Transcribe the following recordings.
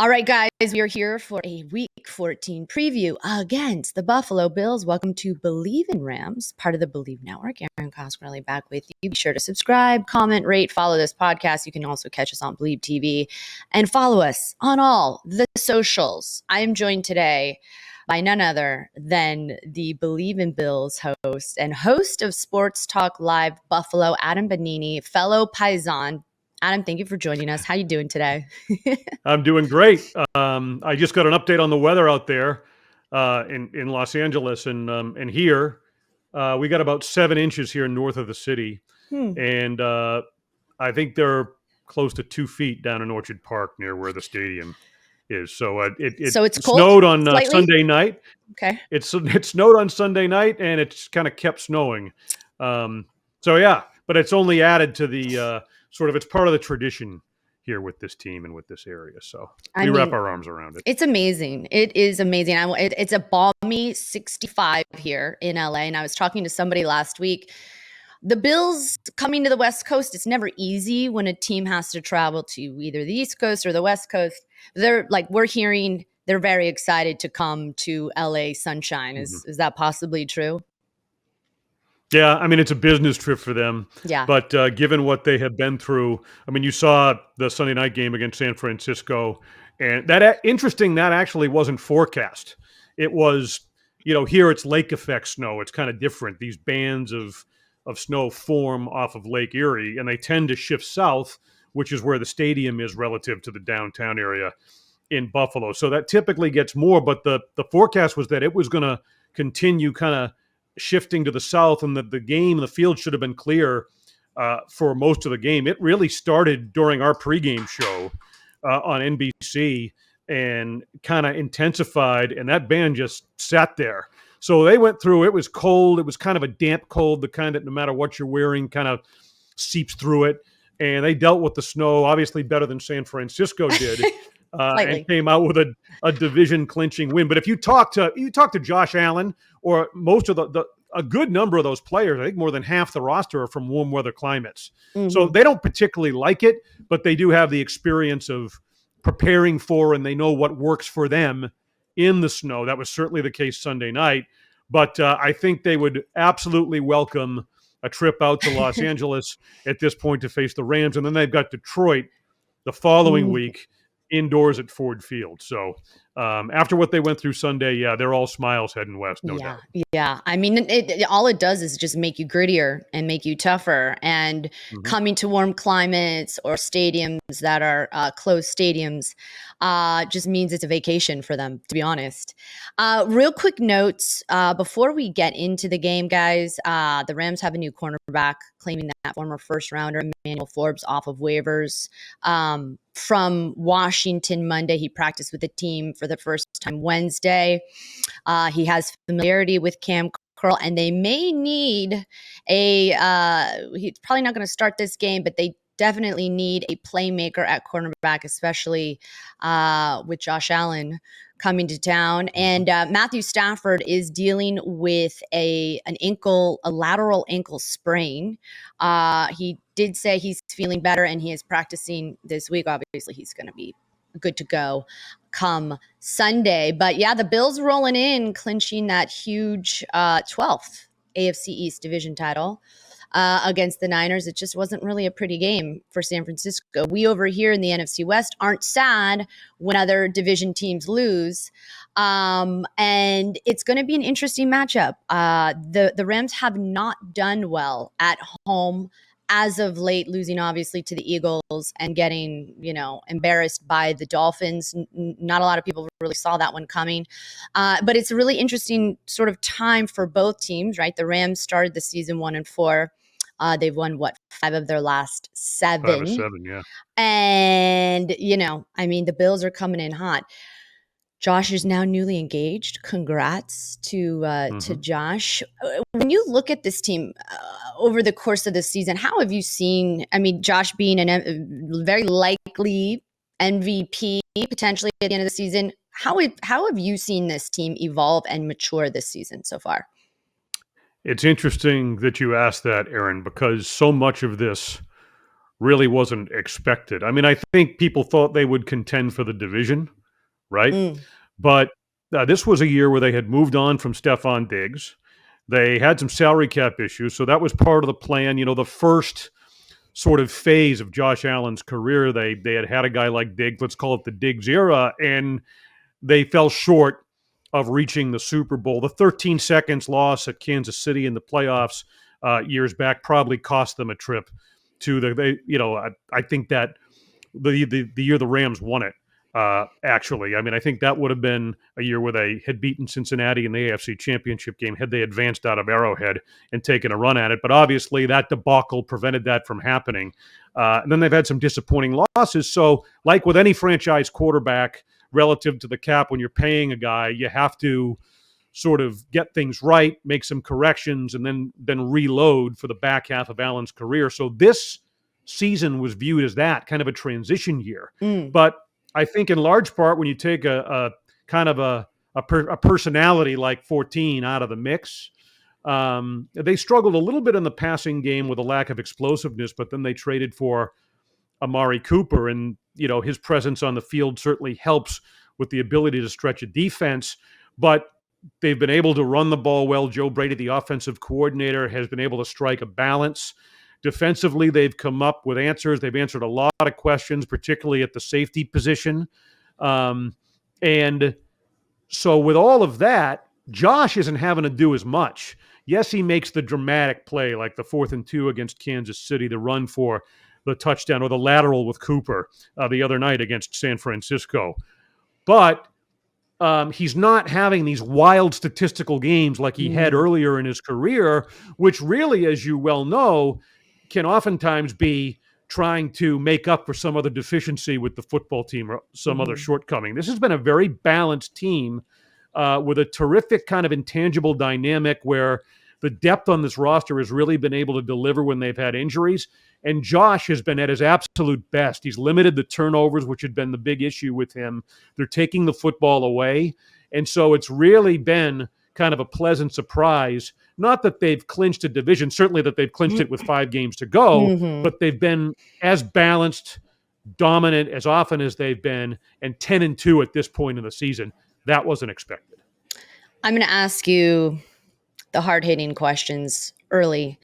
All right, guys, we are here for a Week 14 preview against the Buffalo Bills. Welcome to Bleav in Rams, part of the Bleav Network. Erin Coscarelli back with you. Be sure to subscribe, comment, rate, follow this podcast. You can also catch us on Bleav TV and follow us on all the socials. I am joined today by none other than the Bleav in Bills host and host of Sports Talk Live Buffalo, Adam Benigni, fellow Paisan. Adam, thank you for joining us. How you doing today? I'm doing great. I just got an update on the weather out there in Los Angeles, and here we got about 7 inches here north of the city, and I think they're close to 2 feet down in Orchard Park near where the stadium is. So it So it's cold, snowed on slightly? Sunday night. Okay. It snowed on Sunday night, and it's kind of kept snowing. So yeah, but it's only added to the sort of, it's part of the tradition here with this team and with this area. So we wrap our arms around it. It's amazing. It is amazing. It's a balmy 65 here in LA. And I was talking to somebody last week. The Bills coming to the West Coast, it's never easy when a team has to travel to either the East Coast or the West Coast. We're hearing they're very excited to come to LA sunshine. Is that possibly true? Yeah, I mean, it's a business trip for them. Yeah. But given what they have been through, I mean, you saw the Sunday night game against San Francisco, and that actually wasn't forecast. It was, here it's lake effect snow. It's kind of different. These bands of snow form off of Lake Erie, and they tend to shift south, which is where the stadium is relative to the downtown area in Buffalo. So that typically gets more, but the forecast was that it was going to continue kind of shifting to the south, and the field should have been clear for most of the game. It really started during our pregame show on NBC and kind of intensified, and that band just sat there. So they went through, it was cold. It was kind of a damp cold, the kind that no matter what you're wearing kind of seeps through it. And they dealt with the snow, obviously better than San Francisco did. And came out with a division clinching win. But if you talk to Josh Allen or most of a good number of those players, I think more than half the roster are from warm weather climates. So they don't particularly like it, but they do have the experience of preparing for, and they know what works for them in the snow. That was certainly the case Sunday night. But I think they would absolutely welcome a trip out to Los Angeles at this point to face the Rams. And then they've got Detroit the following week indoors at Ford Field. So after what they went through Sunday, yeah, they're all smiles heading west, no doubt. Yeah. I mean, all it does is just make you grittier and make you tougher. And coming to warm climates or stadiums that are closed stadiums just means it's a vacation for them, to be honest. Real quick notes before we get into the game, guys. The Rams have a new cornerback, claiming that former first rounder Emmanuel Forbes off of waivers from Washington Monday. He practiced with the team for the first time Wednesday. He has familiarity with Cam Curl, and they may need he's probably not going to start this game, but they definitely need a playmaker at cornerback, especially with Josh Allen coming to town. And Matthew Stafford is dealing with a lateral ankle sprain. He did say he's feeling better and he is practicing this week. Obviously, he's going to be good to go come Sunday. But yeah, the Bills rolling in, clinching that huge 12th AFC East division title against the Niners. It just wasn't really a pretty game for San Francisco. We over here in the NFC West aren't sad when other division teams lose. And it's going to be an interesting matchup. The Rams have not done well at home as of late, losing obviously to the Eagles and getting, embarrassed by the Dolphins. Not a lot of people really saw that one coming. But it's a really interesting sort of time for both teams, right? The Rams started the season 1-4. They've won 5 of their last 7. 5 of 7, yeah. And, the Bills are coming in hot. Josh is now newly engaged. Congrats to Josh. When you look at this team over the course of the season, how have you seen, Josh being a very likely MVP potentially at the end of the season, how have you seen this team evolve and mature this season so far? It's interesting that you asked that, Erin, because so much of this really wasn't expected. I mean, I think people thought they would contend for the division, right? Mm. But this was a year where they had moved on from Stephon Diggs. They had some salary cap issues, so that was part of the plan. You know, the first sort of phase of Josh Allen's career, they had a guy like Diggs, let's call it the Diggs era, and they fell short of reaching the Super Bowl. The 13 seconds loss at Kansas City in the playoffs years back probably cost them a trip to I think that the year the Rams won it. Actually, I mean, I think that would have been a year where they had beaten Cincinnati in the AFC Championship game had they advanced out of Arrowhead and taken a run at it. But obviously, that debacle prevented that from happening. And then they've had some disappointing losses. So, like with any franchise quarterback, relative to the cap, when you're paying a guy, you have to sort of get things right, make some corrections, and then reload for the back half of Allen's career. So this season was viewed as that kind of a transition year. Mm. But I think in large part, when you take a kind of a personality like 14 out of the mix, they struggled a little bit in the passing game with a lack of explosiveness, but then they traded for Amari Cooper, and his presence on the field certainly helps with the ability to stretch a defense. But they've been able to run the ball well. Joe Brady, the offensive coordinator, has been able to strike a balance. Defensively, they've come up with answers. They've answered a lot of questions, particularly at the safety position. And so with all of that, Josh isn't having to do as much. Yes, he makes the dramatic play like the 4th and 2 against Kansas City, the run for the touchdown, or the lateral with Cooper the other night against San Francisco. But he's not having these wild statistical games like he had earlier in his career, which really, as you well know, can oftentimes be trying to make up for some other deficiency with the football team or some other shortcoming. This has been a very balanced team with a terrific kind of intangible dynamic where the depth on this roster has really been able to deliver when they've had injuries. And Josh has been at his absolute best. He's limited the turnovers, which had been the big issue with him. They're taking the football away. And so it's really been kind of a pleasant surprise. Not that they've clinched a division, certainly that they've clinched it with 5 games to go, but they've been as balanced, dominant as often as they've been, and 10-2 at this point in the season. That wasn't expected. I'm going to ask you the hard-hitting questions early.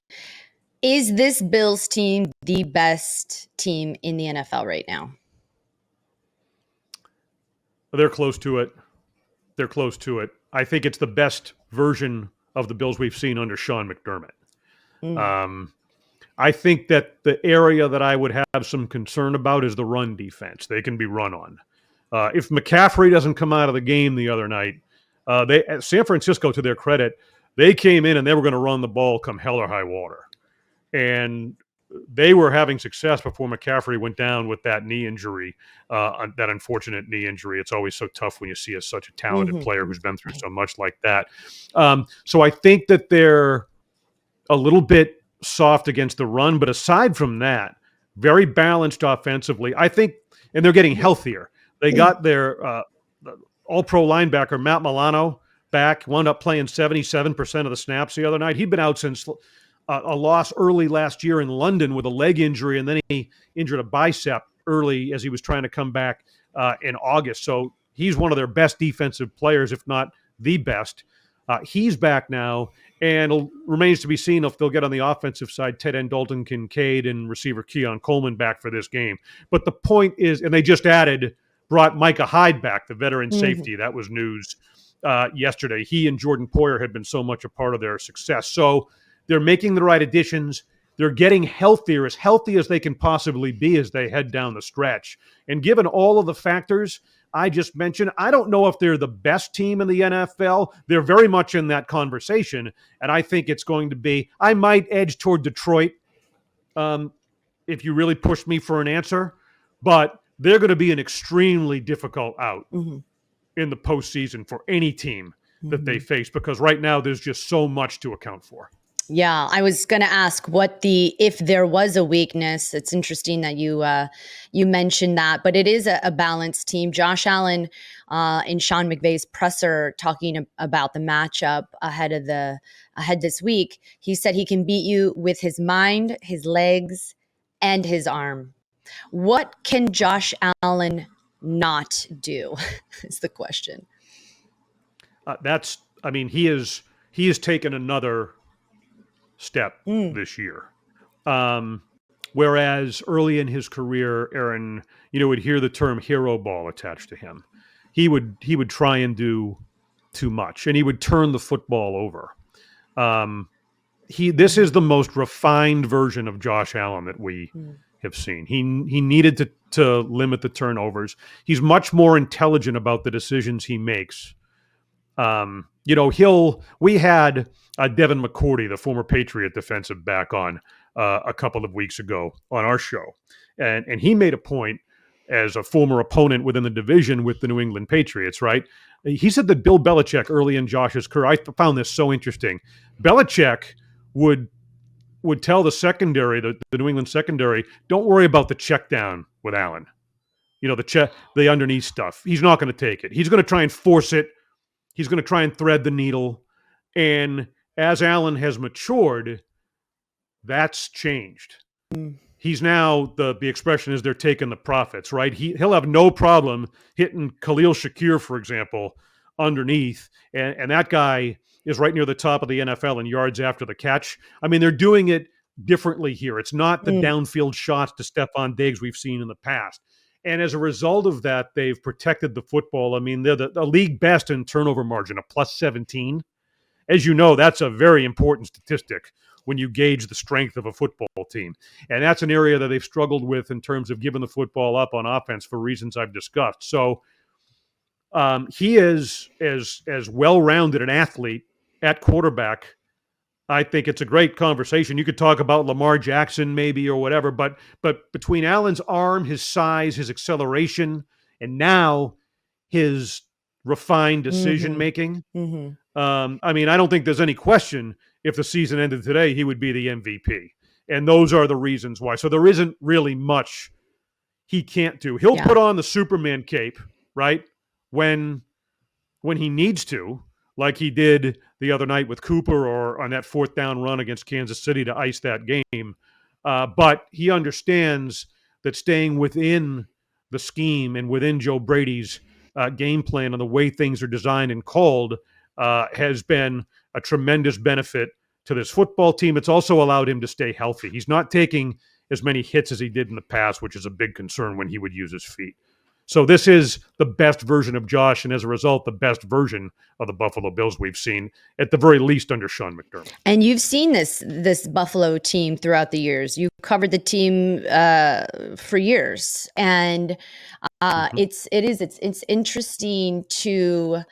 Is this Bills team the best team in the NFL right now? They're close to it. They're close to it. I think it's the best version of the Bills we've seen under Sean McDermott. I think that the area that I would have some concern about is the run defense. They can be run on. If McCaffrey doesn't come out of the game the other night, San Francisco, to their credit, they came in and they were going to run the ball come hell or high water. And they were having success before McCaffrey went down with that knee injury, that unfortunate knee injury. It's always so tough when you see such a talented player who's been through so much like that. So I think that they're a little bit soft against the run, but aside from that, very balanced offensively. I think, and they're getting healthier. They got their all-pro linebacker, Matt Milano, back, wound up playing 77% of the snaps the other night. He'd been out since a loss early last year in London with a leg injury, and then he injured a bicep early as he was trying to come back in August. So he's one of their best defensive players, if not the best. He's back now, and it remains to be seen if they'll get on the offensive side tight end Dalton Kincaid and receiver Keon Coleman back for this game. But the point is, and they just brought Micah Hyde back, the veteran safety. That was news yesterday. He and Jordan Poyer had been so much a part of their success. So they're making the right additions. They're getting healthier as they can possibly be as they head down the stretch. And given all of the factors I just mentioned, I don't know if they're the best team in the NFL. They're very much in that conversation. And I think it's going to be, I might edge toward Detroit if you really push me for an answer. But they're going to be an extremely difficult out in the postseason for any team that they face, because right now there's just so much to account for. Yeah, I was going to ask if there was a weakness. It's interesting that you mentioned that, but it is a balanced team. Josh Allen in Sean McVay's presser talking about the matchup ahead this week, he said he can beat you with his mind, his legs, and his arm. What can Josh Allen not do? Is the question. He has taken another step this year. Whereas early in his career, Erin, would hear the term hero ball attached to him. He would try and do too much, and he would turn the football over. This is the most refined version of Josh Allen that we have seen. He needed to limit the turnovers. He's much more intelligent about the decisions he makes. We had Devin McCourty, the former Patriot defensive back, on a couple of weeks ago on our show, and he made a point as a former opponent within the division with the New England Patriots. Right? He said that Bill Belichick early in Josh's career. I found this so interesting. Belichick would tell the secondary, the New England secondary, don't worry about the check down with Allen. The underneath stuff. He's not going to take it. He's going to try and force it. He's going to try and thread the needle. And as Allen has matured, that's changed. He's now, the expression is, they're taking the profits, right? He'll have no problem hitting Khalil Shakir, for example, underneath. And that guy is right near the top of the NFL in yards after the catch. I mean, they're doing it differently here. It's not the downfield shots to Stephon Diggs we've seen in the past. And as a result of that, they've protected the football. I mean, they're the league best in turnover margin, a plus 17. As you know, that's a very important statistic when you gauge the strength of a football team. And that's an area that they've struggled with in terms of giving the football up on offense for reasons I've discussed. So he is as well-rounded an athlete at quarterback. I think it's a great conversation. You could talk about Lamar Jackson maybe or whatever, but between Allen's arm, his size, his acceleration, and now his refined decision-making, I don't think there's any question if the season ended today, he would be the MVP. And those are the reasons why. So there isn't really much he can't do. He'll put on the Superman cape, right, when he needs to, like he did the other night with Cooper or on that fourth down run against Kansas City to ice that game. But he understands that staying within the scheme and within Joe Brady's game plan and the way things are designed and called has been a tremendous benefit to this football team. It's also allowed him to stay healthy. He's not taking as many hits as he did in the past, which is a big concern when he would use his feet. So this is the best version of Josh, and as a result, the best version of the Buffalo Bills we've seen, at the very least, under Sean McDermott. And you've seen this Buffalo team throughout the years. You've covered the team for years, and it's interesting to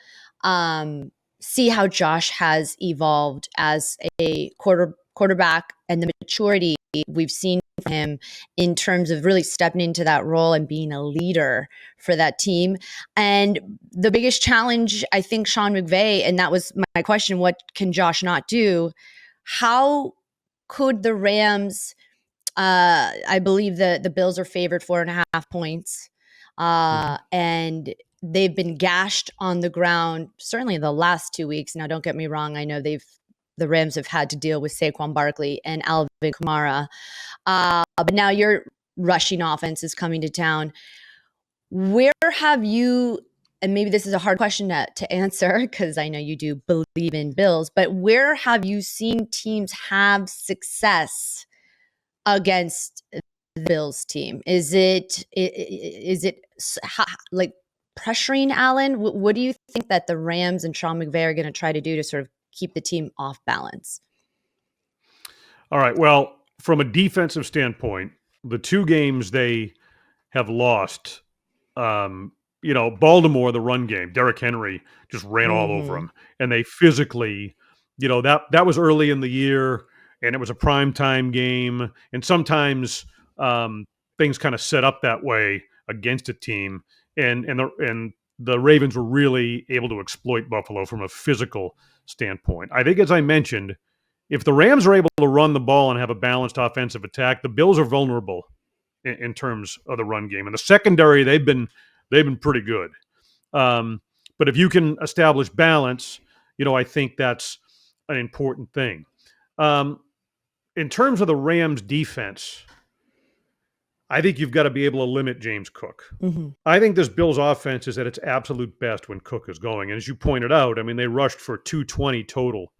see how Josh has evolved as a quarterback and the maturity we've seen from him in terms of really stepping into that role and being a leader for that team. And the biggest challenge, I think, Sean McVay, and that was my question, what can Josh not do? How could the Rams, I believe the Bills are favored 4.5 points, and they've been gashed on the ground, certainly the last 2 weeks. Now, don't get me wrong. I know the Rams have had to deal with Saquon Barkley and Alvin Kamara. But now your rushing offense is coming to town. Where have you, and maybe this is a hard question to answer because I know you do believe in Bills, but where have you seen teams have success against the Bills team? Is it like pressuring Allen? What do you think that the Rams and Sean McVay are going to try to do to sort of keep the team off balance? All right. Well, from a defensive standpoint, the two games they have lost, Baltimore, the run game, Derrick Henry just ran all over them. And they physically, that was early in the year, and it was a primetime game. And sometimes things kind of set up that way against a team. And the Ravens were really able to exploit Buffalo from a physical standpoint. I think, as I mentioned, if the Rams are able to run the ball and have a balanced offensive attack, the Bills are vulnerable in terms of the run game. And the secondary, they've been pretty good. But if you can establish balance, I think that's an important thing. In terms of the Rams defense, I think you've got to be able to limit James Cook. Mm-hmm. I think this Bills offense is at its absolute best when Cook is going. And as you pointed out, I mean, they rushed for 220 total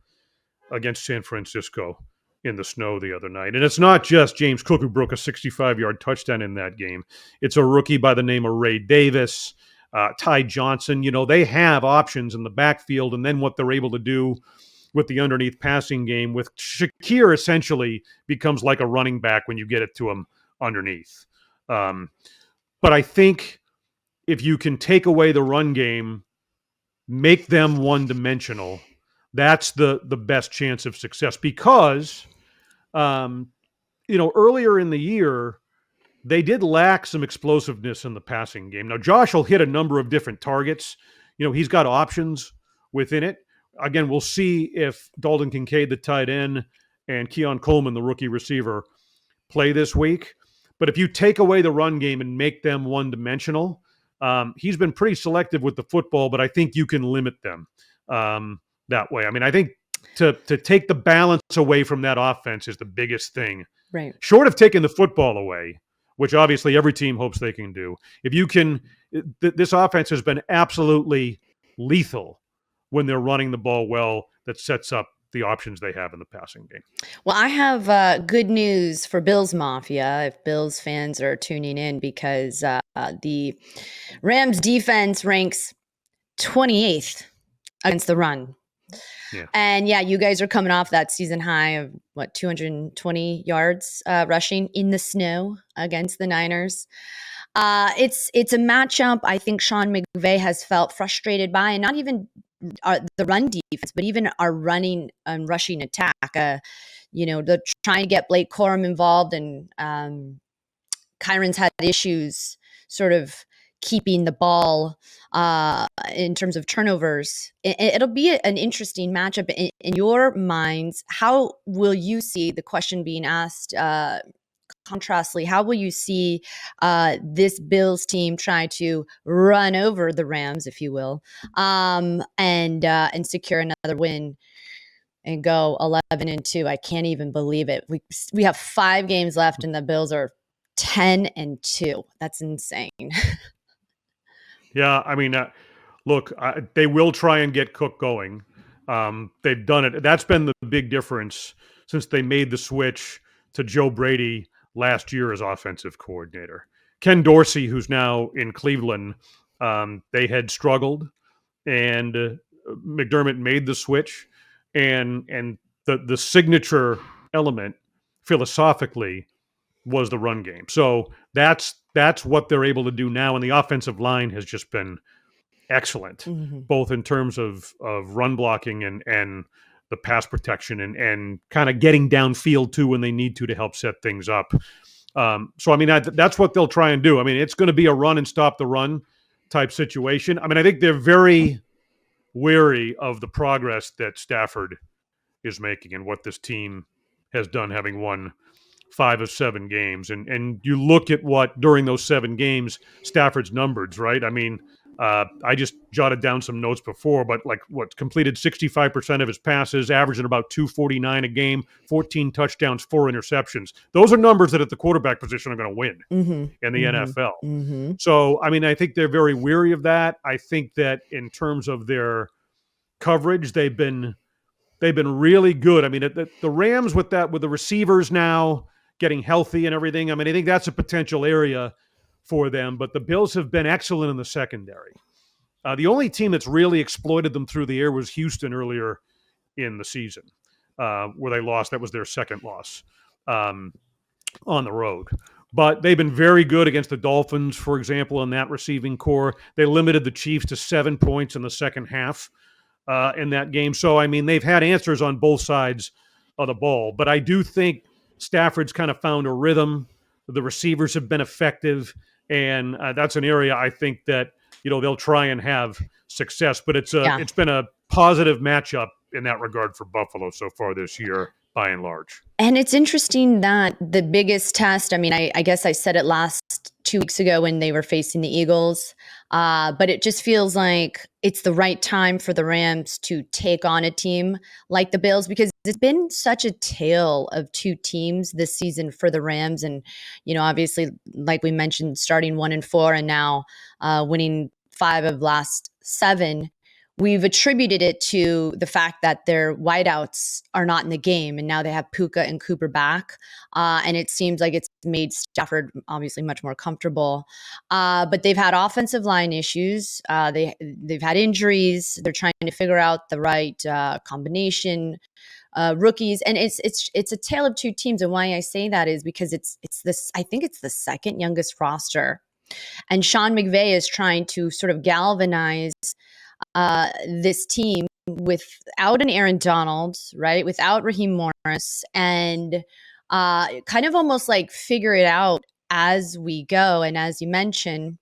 against San Francisco in the snow the other night. And it's not just James Cook who broke a 65-yard touchdown in that game. It's a rookie by the name of Ray Davis, Ty Johnson. You know, they have options in the backfield, and then what they're able to do with the underneath passing game with Shakir essentially becomes like a running back when you get it to him underneath. But I think if you can take away the run game, make them one-dimensional, that's the best chance of success. Because, earlier in the year, they did lack some explosiveness in the passing game. Now, Josh will hit a number of different targets. You know, he's got options within it. Again, we'll see if Dalton Kincaid, the tight end, and Keon Coleman, the rookie receiver, play this week. But if you take away the run game and make them one-dimensional, he's been pretty selective with the football, but I think you can limit them that way. I mean, I think to take the balance away from that offense is the biggest thing. Right. Short of taking the football away, which obviously every team hopes they can do. If you can, this offense has been absolutely lethal when they're running the ball well. That sets up the options they have in the passing game. Well, I have good news for Bills Mafia if Bills fans are tuning in, because the Rams defense ranks 28th against the run. Yeah. And yeah, you guys are coming off that season high of 220 yards rushing in the snow against the Niners. It's a matchup I think Sean McVay has felt frustrated by, and not even the run defense, but even our running and rushing attack. They're trying to get Blake Corum involved, and Kyron's had issues sort of keeping the ball in terms of turnovers. It'll be an interesting matchup. In your minds, how will you see, the question being asked contrastly, how will you see this Bills team try to run over the Rams, if you will, and secure another win and go 11-2? I can't even believe it. We have 5 games left, and the Bills are 10-2. That's insane. Yeah, I mean, look, they will try and get Cook going. They've done it. That's been the big difference since they made the switch to Joe Brady last year as offensive coordinator. Ken Dorsey, who's now in Cleveland, they had struggled, and McDermott made the switch, and the signature element philosophically was the run game. So that's what they're able to do now, and the offensive line has just been excellent, Mm-hmm. both in terms of run blocking and the pass protection and kind of getting downfield too when they need to help set things up. So I mean that's what they'll try and do. I mean, it's going to be a run and stop the run type situation. I mean, I think they're very wary of the progress that Stafford is making and what this team has done, having won 5 of 7 games. And you look at what, during those 7 games, Stafford's numbers, right? I mean, I just jotted down some notes before, but completed 65% of his passes, averaging about 249 a game, 14 touchdowns, 4 interceptions. Those are numbers that at the quarterback position are going to win in the NFL. Mm-hmm. So, I mean, I think they're very weary of that. I think that in terms of their coverage, they've been really good. I mean, the Rams with the receivers now getting healthy and everything, I mean, I think that's a potential area for them. But the Bills have been excellent in the secondary. The only team that's really exploited them through the air was Houston earlier in the season, where they lost. That was their second loss on the road. But they've been very good against the Dolphins, for example, in that receiving core. They limited the Chiefs to 7 points in the second half in that game. So, I mean, they've had answers on both sides of the ball. But I do think Stafford's kind of found a rhythm. The receivers have been effective. And that's an area I think that, they'll try and have success. But it's been a positive matchup in that regard for Buffalo so far this year, by and large. And it's interesting that the biggest test, I mean, I guess I said it last 2 weeks ago when they were facing the Eagles. But it just feels like it's the right time for the Rams to take on a team like the Bills, because it's been such a tale of two teams this season for the Rams. And, obviously, like we mentioned, starting 1-4 and now winning 5 of last 7. We've attributed it to the fact that their wideouts are not in the game, and now they have Puka and Cooper back, and it seems like it's made Stafford obviously much more comfortable. But they've had offensive line issues. They've had injuries. They're trying to figure out the right combination. Rookies, and it's a tale of two teams. And why I say that is because it's this. I think it's the second youngest roster, and Sean McVay is trying to sort of galvanize this team without an Aaron Donald, right? Without Raheem Morris, and kind of almost like figure it out as we go. And as you mentioned,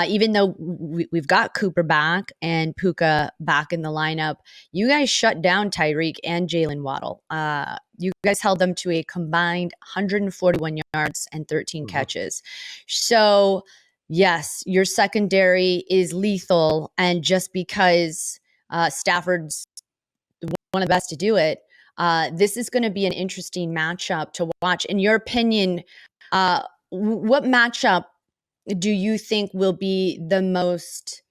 even though we've got Cooper back and Puka back in the lineup, you guys shut down Tyreek and Jalen Waddle. You guys held them to a combined 141 yards and 13 catches. So, yes, your secondary is lethal. And just because Stafford's one of the best to do it, this is going to be an interesting matchup to watch. In your opinion, what matchup do you think will be the most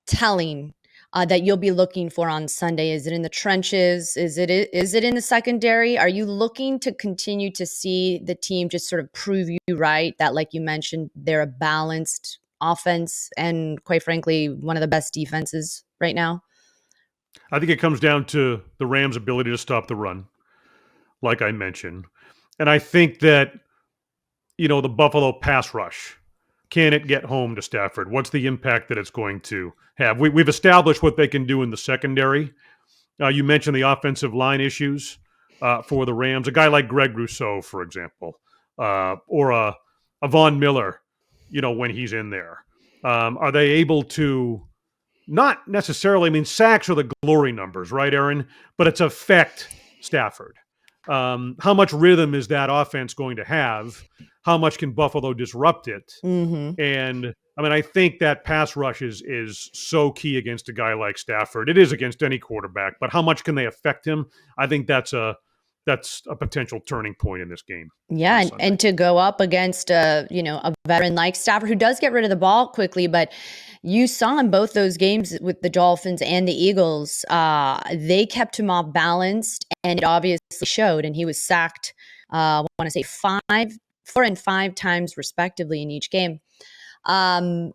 telling that you'll be looking for on Sunday? Is it in the trenches? Is it in the secondary? Are you looking to continue to see the team just sort of prove you right that, like you mentioned, they're a balanced offense and, quite frankly, one of the best defenses right now? I think it comes down to the Rams' ability to stop the run, like I mentioned. And I think that, the Buffalo pass rush, can it get home to Stafford? What's the impact that it's going to have? We've established what they can do in the secondary. You mentioned the offensive line issues for the Rams. A guy like Greg Rousseau, for example, or a Von Miller, when he's in there. Are they able to not necessarily, sacks are the glory numbers, right, Erin? But it's affect Stafford. How much rhythm is that offense going to have? How much can Buffalo disrupt it? And I think that pass rush is so key against a guy like Stafford. It is against any quarterback, but how much can they affect him? I think that's a potential turning point in this game. Yeah, and to go up against a veteran like Stafford, who does get rid of the ball quickly, but you saw in both those games with the Dolphins and the Eagles, they kept him off balanced, and it obviously showed. And he was sacked, I want to say 4 and 5 times respectively in each game. And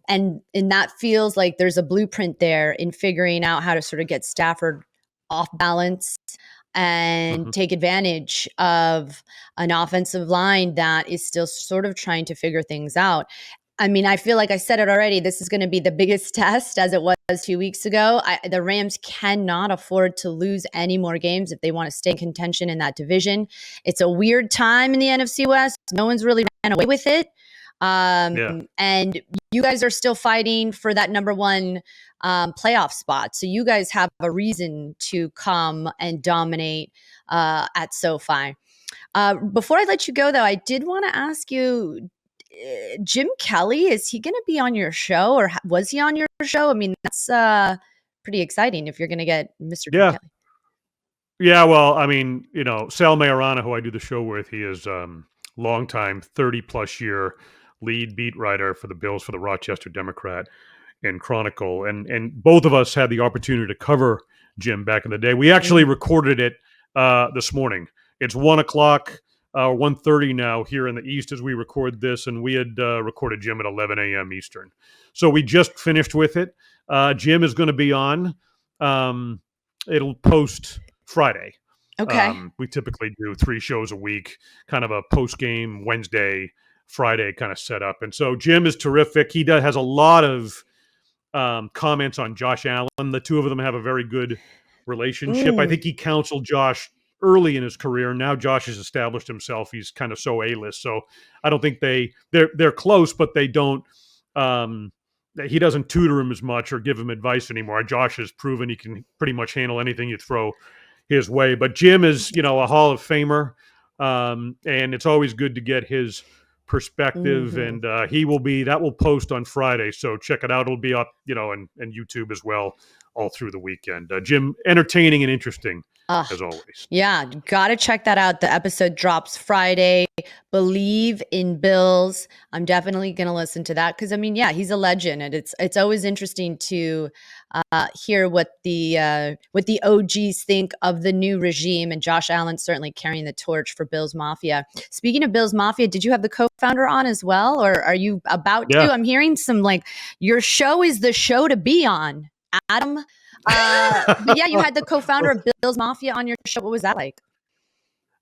that feels like there's a blueprint there in figuring out how to sort of get Stafford off balance and take advantage of an offensive line that is still sort of trying to figure things out. I feel like I said it already. This is going to be the biggest test, as it was 2 weeks ago. The Rams cannot afford to lose any more games if they want to stay in contention in that division. It's a weird time in the NFC West. No one's really ran away with it. And you guys are still fighting for that number 1 playoff spot. So you guys have a reason to come and dominate at SoFi. Before I let you go, though, I did want to ask you, Jim Kelly, is he going to be on your show, or was he on your show? That's pretty exciting if you're going to get Mr. Jim Kelly. Yeah, well, Sal Majorana, who I do the show with, he is longtime 30-plus year lead beat writer for the Bills for the Rochester Democrat and Chronicle. And both of us had the opportunity to cover Jim back in the day. We actually recorded it this morning. It's 1 o'clock, 1:30 now here in the East as we record this, and we had recorded Jim at 11 a.m. Eastern. So we just finished with it. Jim is going to be on. It'll post Friday. Okay. We typically do 3 shows a week, kind of a post-game Wednesday, Friday kind of setup. And so Jim is terrific. He has a lot of comments on Josh Allen. The two of them have a very good relationship. I think he counseled Josh early in his career. Now Josh has established himself. He's kind of so A-list. So I don't think they're close, but they don't he doesn't tutor him as much or give him advice anymore. Josh has proven he can pretty much handle anything you throw his way. But Jim is, a Hall of Famer, and it's always good to get his perspective, Mhm. and that will post on Friday. So check it out. It'll be up, and YouTube as well all through the weekend. Jim, entertaining and interesting Ugh. as always. Yeah, gotta check that out. The episode drops Friday. Bleav in Bills. I'm definitely gonna listen to that because yeah, he's a legend, and it's always interesting to hear what the OGs think of the new regime. And Josh Allen certainly carrying the torch for Bills Mafia. Speaking of Bills Mafia, did you have the co-founder on as well, or are you about Yeah. to? I'm hearing some your show is the show to be on, Adam. But yeah, you had the co-founder of Bills Mafia on your show. What was that like?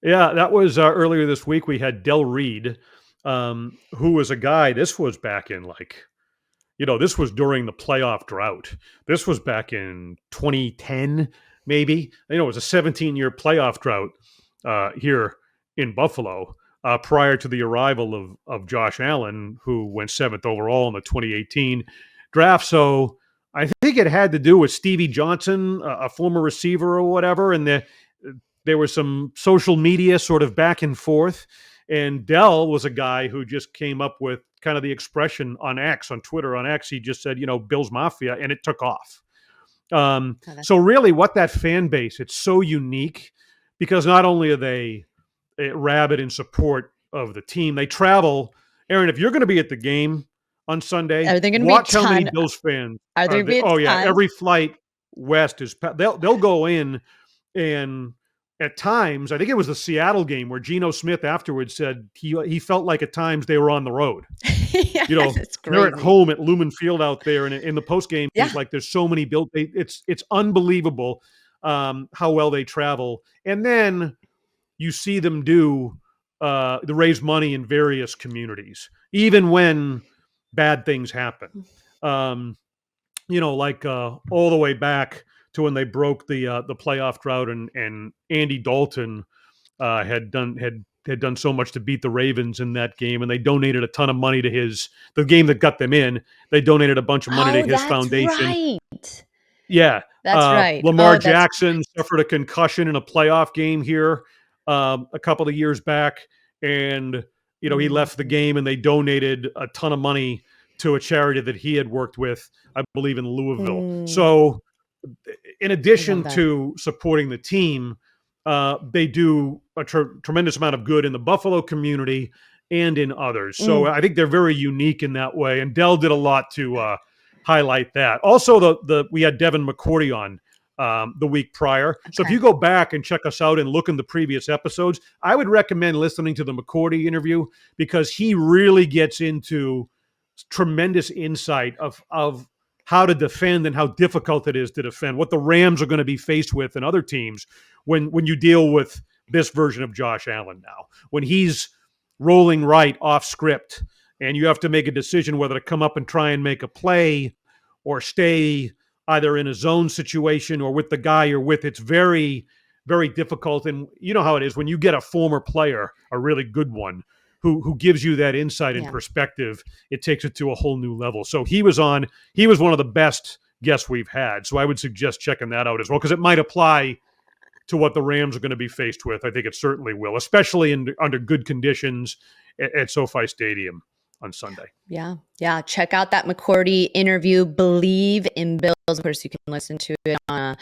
Yeah, that was earlier this week. We had Del Reed, who was a guy. This was back in this was during the playoff drought. This was back in 2010, maybe. It was a 17-year playoff drought here in Buffalo prior to the arrival of Josh Allen, who went 7th overall in the 2018 draft. So I think it had to do with Stevie Johnson, a former receiver or whatever, and there was some social media sort of back and forth. And Dell was a guy who just came up with kind of the expression on Twitter on X. He just said, Bills Mafia, and it took off. So really what that fan base, it's so unique because not only are they rabid in support of the team, they travel. Erin, if you're going to be at the game on Sunday, Are there going to be a watch how many ton? Bills fans Are there are going to there. be a Oh yeah, ton? every flight west is they'll go in, and at times, I think it was the Seattle game where Geno Smith afterwards said he felt like at times they were on the road. Yes, it's They're at crazy. home at Lumen Field out there, and in the post game, Yeah. he's like, "There's so many built. It's unbelievable how well they travel." And then you see them do the raise money in various communities, even when bad things happen. All the way back to when they broke the playoff drought, and Andy Dalton had done so much to beat the Ravens in that game, and they donated a ton of money to the game that got them in. They donated a bunch of money to Oh, his that's foundation. right. Yeah. That's right. Lamar Oh, that's Jackson suffered a concussion in a playoff game here a couple of years back, and he left the game, and they donated a ton of money to a charity that he had worked with, I believe, in Louisville. So in addition to supporting the team, they do a tremendous amount of good in the Buffalo community and in others. So I think they're very unique in that way. And Dell did a lot to highlight that. Also, we had Devin McCourty on the week prior. Okay. So if you go back and check us out and look in the previous episodes, I would recommend listening to the McCourty interview because he really gets into tremendous insight of how to defend and how difficult it is to defend, what the Rams are going to be faced with and other teams when you deal with this version of Josh Allen now, when he's rolling right off script and you have to make a decision whether to come up and try and make a play or stay either in a zone situation or with the guy you're with. It's very, very difficult. And you know how it is when you get a former player, a really good one, who gives you that insight and perspective, it takes it to a whole new level. So he was one of the best guests we've had. So I would suggest checking that out as well, because it might apply to what the Rams are going to be faced with. I think it certainly will, especially under good conditions at SoFi Stadium on Sunday. Yeah. Check out that McCourty interview, Bleav in Bills. Of course, you can listen to it on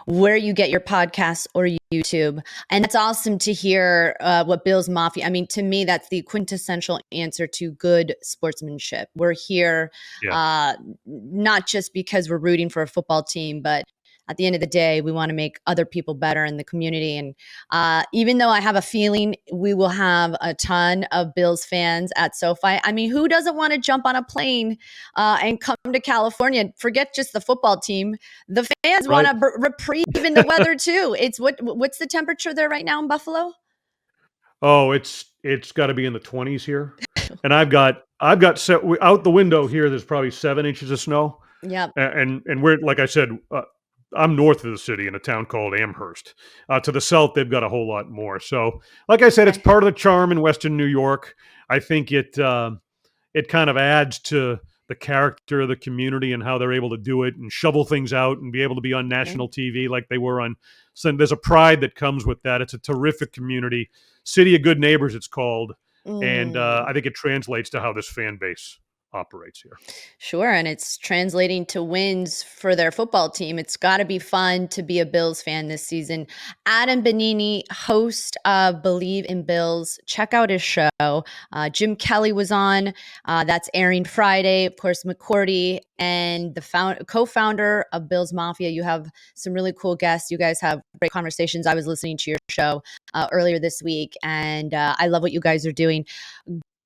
where you get your podcasts or YouTube. And it's awesome to hear what Bills Mafia, to me, that's the quintessential answer to good sportsmanship. We're here not just because we're rooting for a football team, but at the end of the day, we want to make other people better in the community. And even though I have a feeling we will have a ton of Bills fans at SoFi, who doesn't want to jump on a plane and come to California? Forget just the football team. The fans want to reprieve in the weather too. It's what's the temperature there right now in Buffalo? Oh, it's got to be in the 20s here. And I've got set out the window here. There's probably 7 inches of snow. Yeah. And we're, like I said, I'm north of the city in a town called Amherst. To the south, they've got a whole lot more. So, like I said, it's part of the charm in Western New York. I think it kind of adds to the character of the community and how they're able to do it and shovel things out and be able to be on national TV like they were on. So there's a pride that comes with that. It's a terrific community. City of Good Neighbors, it's called. And Mm. I think it translates to how this fan base operates here. Sure, and it's translating to wins for their football team. It's got to be fun to be a Bills fan this season. Adam Benigni, host of Bleav in Bills. Check out his show. Jim Kelly was on. That's airing Friday. Of course, McCourty and the co-founder of Bills Mafia. You have some really cool guests. You guys have great conversations. I was listening to your show earlier this week, and I love what you guys are doing.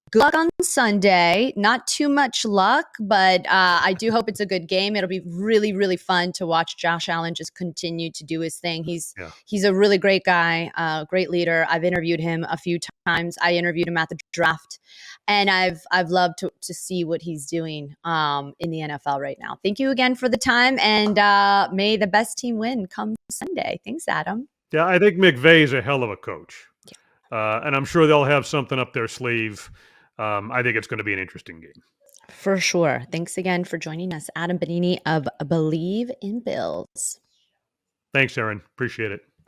Good luck on Sunday. Not too much luck, but I do hope it's a good game. It'll be really, really fun to watch Josh Allen just continue to do his thing. He's a really great guy, great leader. I've interviewed him a few times. I interviewed him at the draft, and I've loved to see what he's doing in the NFL right now. Thank you again for the time, and may the best team win come Sunday. Thanks, Adam. Yeah, I think McVay is a hell of a coach, and I'm sure they'll have something up their sleeve. I think it's going to be an interesting game. For sure. Thanks again for joining us, Adam Benigni of Bleav in Bills. Thanks, Erin. Appreciate it.